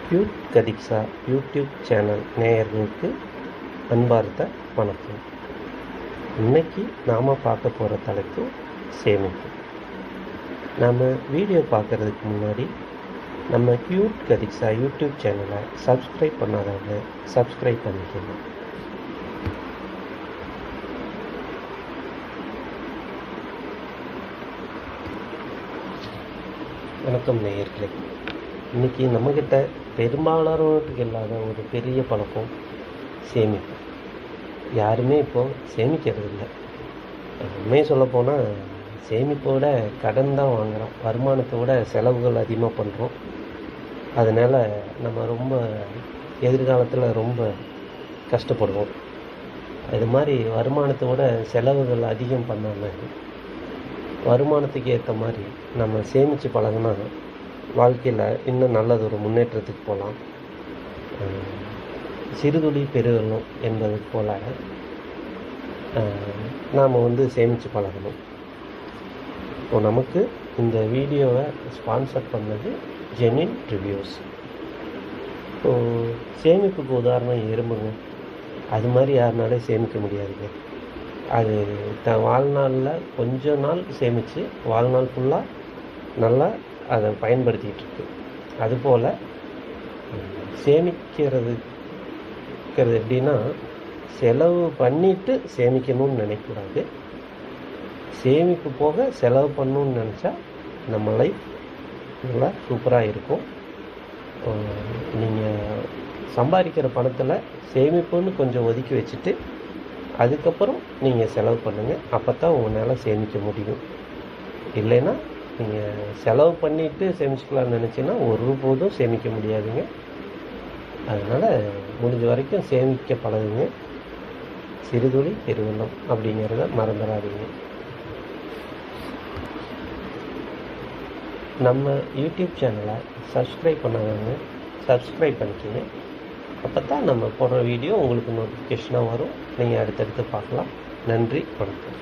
Cute கதீக்ஸா YouTube channel நேயர்களுக்கு அன்பார்ந்த வணக்கம். இன்னைக்கு நாம் பார்க்க போகிற தலைப்பு சேமிப்பு. நாம் வீடியோ பார்க்குறதுக்கு முன்னாடி நம்ம கியூட் கதீக்ஸா யூடியூப் சேனலை சப்ஸ்கிரைப் பண்ணாதவங்க சப்ஸ்கிரைப் பண்ணிக்கணும். வணக்கம் நேயர்களே. இன்றைக்கி நம்மக்கிட்ட பெரும்பாலானவர்களுக்கு இல்லாத ஒரு பெரிய பழக்கம் சேமிப்பு. யாருமே இப்போது சேமிக்கிறது இல்லை. உண்மையை சொல்லப்போனால் சேமிப்போட கடன் தான் வாங்குகிறோம். வருமானத்தை விட செலவுகள் அதிகமாக பண்ணுறோம். அதனால் நம்ம ரொம்ப எதிர்காலத்தில் ரொம்ப கஷ்டப்படுவோம். இது மாதிரி வருமானத்தை விட செலவுகள் அதிகம் பண்ணாமல் வருமானத்துக்கு ஏற்ற மாதிரி நம்ம சேமித்து பழகினா வாழ்க்கையில் இன்னும் நல்லது ஒரு முன்னேற்றத்துக்கு போகலாம். சிறுதுளி பெருவெள்ளம் என்பது போல் நாம் சேமித்து பழகணும். இப்போ நமக்கு இந்த வீடியோவை ஸ்பான்சர் பண்ணது ஜெனின் ரிவ்யூஸ். இப்போது சேமிப்புக்கு உதாரணம் எறும்புங்க. அது மாதிரி யாருனாலே சேமிக்க முடியாதுங்க. அது வாழ்நாளில் கொஞ்ச நாள் சேமித்து வாழ்நாள் ஃபுல்லாக நல்லா அதை பயன்படுத்திகிட்டு இருக்கு. அதுபோல் சேமிக்கிறது எப்படின்னா, செலவு பண்ணிவிட்டு சேமிக்கணும்னு நினைக்கக்கூடாது. சேமிப்பு போக செலவு பண்ணணும்னு நினச்சா நம்ம லைஃப் நல்லா சூப்பராக இருக்கும். நீங்கள் சம்பாதிக்கிற பணத்தில் சேமிப்புன்னு கொஞ்சம் ஒதுக்கி வச்சுட்டு அதுக்கப்புறம் நீங்கள் செலவு பண்ணுங்கள். அப்போ தான் உங்களால் சேமிக்க முடியும். இல்லைன்னா நீங்கள் செலவு பண்ணிவிட்டு சேமிச்சுக்கலாம்னு நினச்சிங்கன்னா ஒருபோதும் சேமிக்க முடியாதுங்க. அதனால் முடிஞ்ச வரைக்கும் சேமிக்க பழகுங்க. சிறுதுளி பெருவெள்ளம் அப்படிங்கிறத மறந்துடாதீங்க. நம்ம யூடியூப் சேனலை சப்ஸ்கிரைப் பண்ணாதவங்க சப்ஸ்கிரைப் பண்ணிக்கோங்க. அப்போ தான் நம்ம போடுற வீடியோ உங்களுக்கு நோட்டிஃபிகேஷனாக வரும். நீங்கள் அடுத்தடுத்து பார்க்கலாம். நன்றி, வணக்கம்.